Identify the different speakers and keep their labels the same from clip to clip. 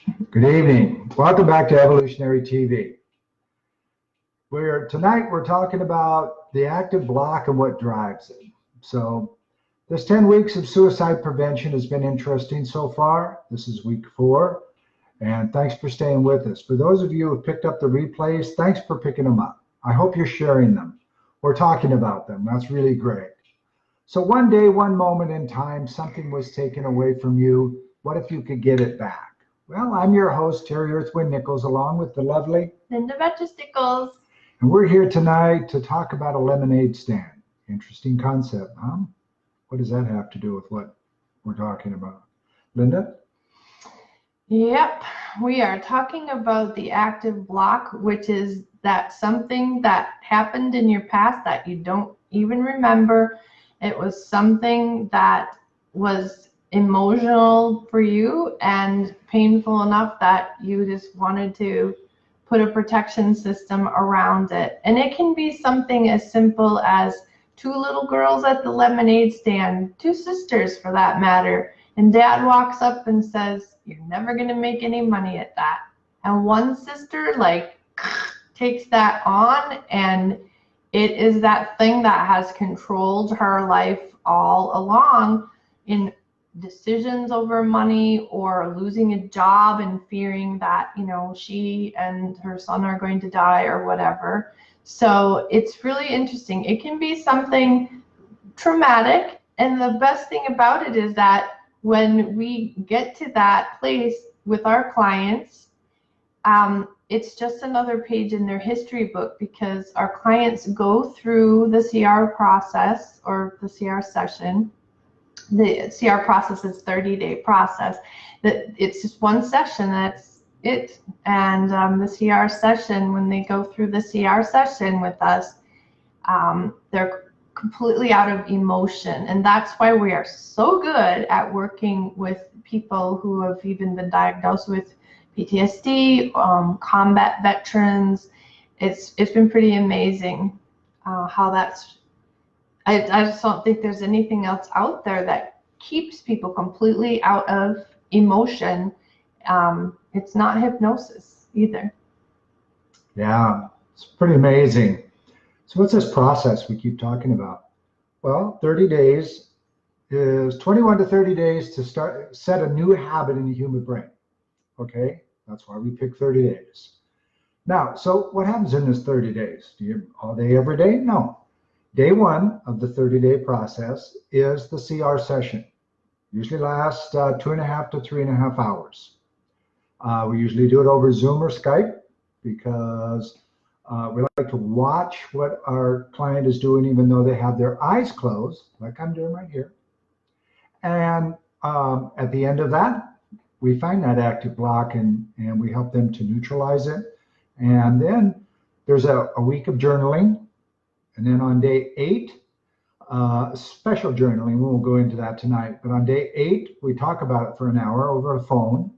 Speaker 1: Good evening. Welcome back to Evolutionary TV. Tonight we're talking about the active block and what drives it. So this 10 weeks of suicide prevention has been interesting so far. This is week 4, and thanks for staying with us. For those of you who have picked up the replays, thanks for picking them up. I hope you're sharing them. We're talking about them. That's really great. So one day, one moment in time, something was taken away from you. What if you could get it back? Well, I'm your host, Terry Earthwind Nichols, along with the lovely
Speaker 2: Linda Nichols.
Speaker 1: And we're here tonight to talk about a lemonade stand. Interesting concept, huh? What does that have to do with what we're talking about? Linda?
Speaker 2: Yep, we are talking about the active block, which is that something that happened in your past that you don't even remember. It was something that was emotional for you and painful enough that you just wanted to put a protection system around it. And it can be something as simple as 2 little girls at the lemonade stand, 2 sisters for that matter, and dad walks up and says, "You're never going to make any money at that." And one sister takes that on, and it is that thing that has controlled her life all along in decisions over money or losing a job and fearing that, she and her son are going to die or whatever. So it's really interesting. It can be something traumatic. And the best thing about it is that when we get to that place with our clients, it's just another page in their history book, because our clients go through the CR process or the CR session. The CR process is 30-day process. It's just one session, that's it. And the CR session, when they go through the CR session with us, they're completely out of emotion. And that's why we are so good at working with people who have even been diagnosed with PTSD, combat veterans. It's been pretty amazing how that's. I just don't think there's anything else out there that keeps people completely out of emotion. It's not hypnosis either.
Speaker 1: Yeah, it's pretty amazing. So what's this process we keep talking about? Well, 30 days is 21 to 30 days to set a new habit in the human brain. Okay, that's why we pick 30 days. Now, so what happens in this 30 days? Do you all day, every day? No. Day 1 of the 30-day process is the CR session. Usually lasts 2.5 to 3.5 hours. We usually do it over Zoom or Skype because we like to watch what our client is doing, even though they have their eyes closed, like I'm doing right here. And at the end of that, we find that active block and we help them to neutralize it. And then there's a week of journaling. And then on day 8, special journaling, we won't go into that tonight, but on day 8, we talk about it for an hour over a phone.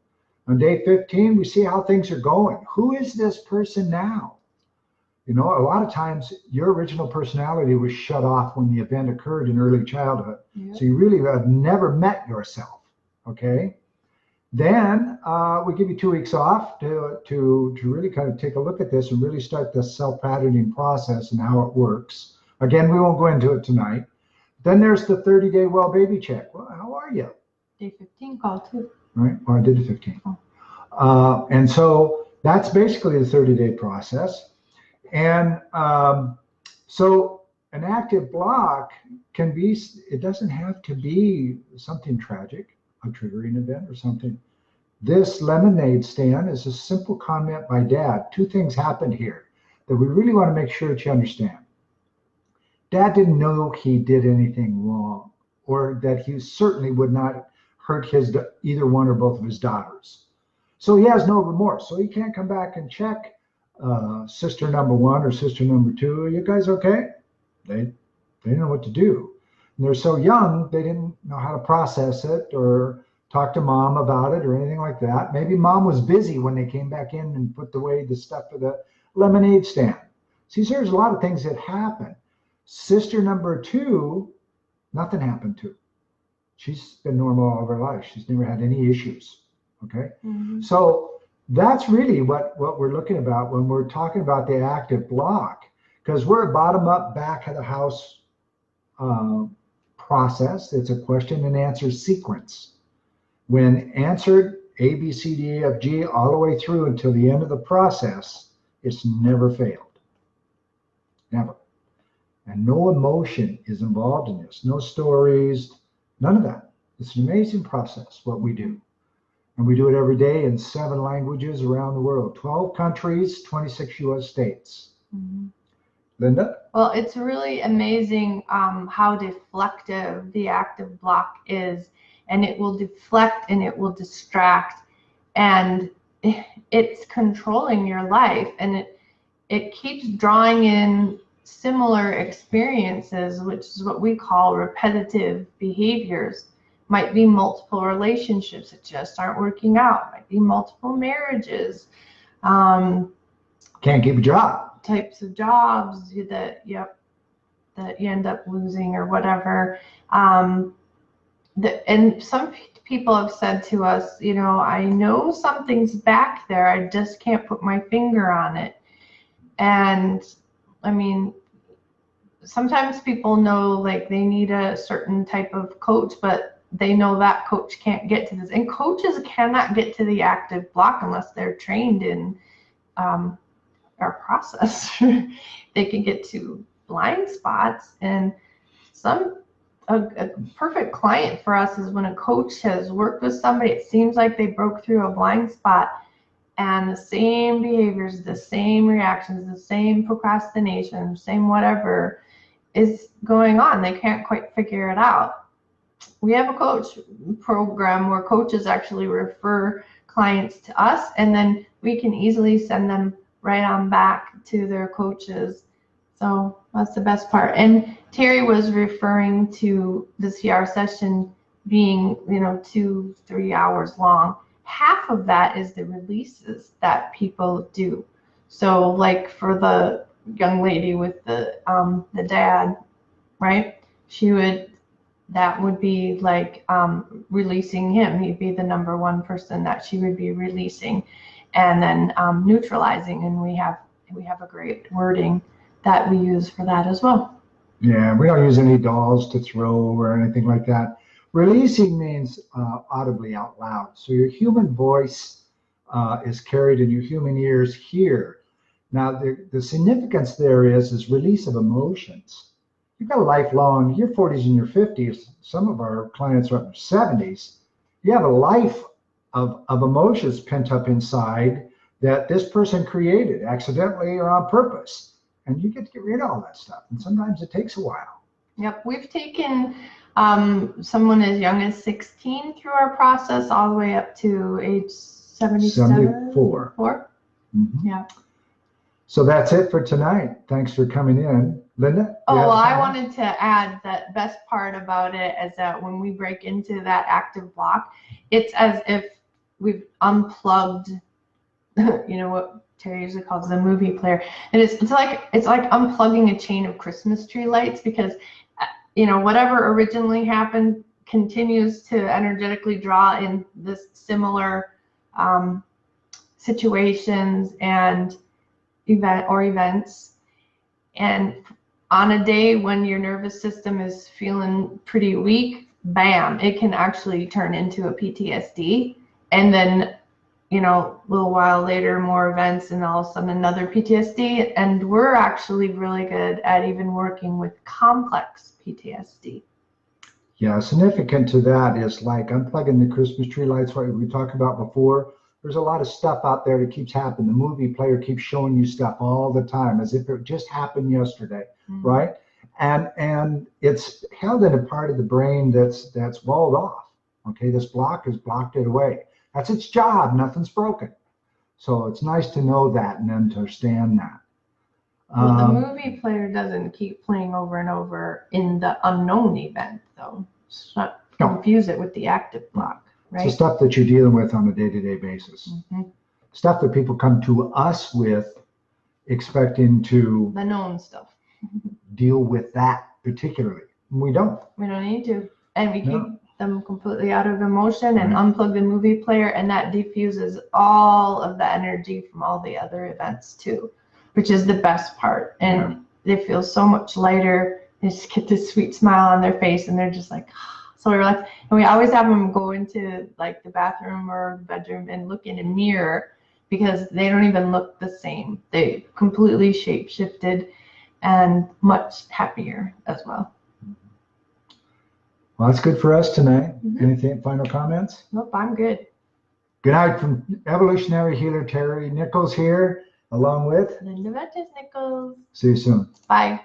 Speaker 1: On day 15, we see how things are going. Who is this person now? A lot of times your original personality was shut off when the event occurred in early childhood. Yep. So you really have never met yourself, okay? Then we give you 2 weeks off to really kind of take a look at this and really start the self-patterning process and how it works. Again, we won't go into it tonight. Then there's the 30-day well baby check. Well, how are you?
Speaker 2: Day 15 call too.
Speaker 1: Right, well, I did the 15. And so that's basically the 30-day process. And so an active block can be, it doesn't have to be something tragic, a triggering event or something. This lemonade stand is a simple comment by Dad. 2 things happened here that we really want to make sure that you understand. Dad didn't know he did anything wrong, or that he certainly would not hurt either one or both of his daughters. So he has no remorse. So he can't come back and check sister number 1 or sister number 2. Are you guys okay? They didn't know what to do. And they're so young, they didn't know how to process it or talk to mom about it or anything like that. Maybe mom was busy when they came back in and put away the stuff for the lemonade stand. See, there's a lot of things that happen. Sister number 2, nothing happened to. She's been normal all of her life. She's never had any issues. Okay.
Speaker 2: Mhm.
Speaker 1: So that's really what we're looking about when we're talking about the active block, because we're a bottom up, back of the house process. It's a question and answer sequence. When answered A, B, C, D, E, F, G, all the way through until the end of the process, it's never failed. Never. And no emotion is involved in this. No stories, none of that. It's an amazing process, what we do. And we do it every day in 7 languages around the world, 12 countries, 26 US states.
Speaker 2: Mhm.
Speaker 1: Linda?
Speaker 2: Well, it's really amazing how deflective the active block is, and it will deflect and it will distract, and it's controlling your life, and it keeps drawing in similar experiences, which is what we call repetitive behaviors. Might be multiple relationships that just aren't working out, might be multiple marriages,
Speaker 1: Can't keep a job.
Speaker 2: types of jobs that you end up losing or whatever. And some people have said to us, I know something's back there, I just can't put my finger on it. And I mean, sometimes people know like they need a certain type of coach, but they know that coach can't get to this. And coaches cannot get to the active block unless they're trained in our process. They can get to blind spots, and a perfect client for us is when a coach has worked with somebody, it seems like they broke through a blind spot, and the same behaviors, the same reactions, the same procrastination, same whatever is going on. They can't quite figure it out. We have a coach program where coaches actually refer clients to us, and then we can easily send them right on back to their coaches. So that's the best part. And Terry was referring to the CR session being, 2-3 hours long. Half of that is the releases that people do. So like for the young lady with the dad, right? That would be like releasing him. He'd be the number one person that she would be releasing, and then neutralizing. And we have a great wording that we use for that as well.
Speaker 1: Yeah, we don't use any dolls to throw or anything like that. Releasing means audibly out loud. So your human voice is carried and your human ears hear. Now, the significance there is release of emotions. You've got a lifelong, your 40s and your 50s, some of our clients are up in their 70s. You have a life of emotions pent up inside that this person created accidentally or on purpose. And you get to get rid of all that stuff. And sometimes it takes a while.
Speaker 2: Yep. We've taken someone as young as 16 through our process all the way up to age
Speaker 1: 74. Mm-hmm.
Speaker 2: Yeah.
Speaker 1: So that's it for tonight. Thanks for coming in. Linda?
Speaker 2: Oh, well, I wanted to add that best part about it is that when we break into that active block, it's as if we've unplugged, what Terry usually calls the movie player. And it's like unplugging a chain of Christmas tree lights, because, whatever originally happened continues to energetically draw in this similar situations and events. And on a day when your nervous system is feeling pretty weak, bam, it can actually turn into a PTSD. And then, a little while later, more events, and all of a sudden another PTSD. And we're actually really good at even working with complex PTSD.
Speaker 1: Yeah, significant to that is like unplugging the Christmas tree lights, what we talked about before. There's a lot of stuff out there that keeps happening. The movie player keeps showing you stuff all the time as if it just happened yesterday, mm-hmm. right? And it's held in a part of the brain that's walled off. Okay, this block has blocked it away. That's its job. Nothing's broken. So it's nice to know that and understand that.
Speaker 2: Well, the movie player doesn't keep playing over and over in the unknown event, though. It's not confuse it with the active block. Right.
Speaker 1: It's the stuff that you're dealing with on a day-to-day basis.
Speaker 2: Mm-hmm.
Speaker 1: Stuff that people come to us with expecting to
Speaker 2: the known stuff.
Speaker 1: Deal with that particularly. We don't.
Speaker 2: We don't need to. And we keep them completely out of emotion and unplug the movie player, and that diffuses all of the energy from all the other events too, which is the best part. And they feel so much lighter. They just get this sweet smile on their face, and they're just like so relaxed. And we always have them go into like the bathroom or bedroom and look in a mirror, because they don't even look the same. They completely shape shifted and much happier as well.
Speaker 1: Well, that's good for us tonight. Anything, final comments?
Speaker 2: Nope, I'm good.
Speaker 1: Good night from evolutionary healer Terry Nichols here, along with
Speaker 2: Linda Nichols.
Speaker 1: See you soon.
Speaker 2: Bye.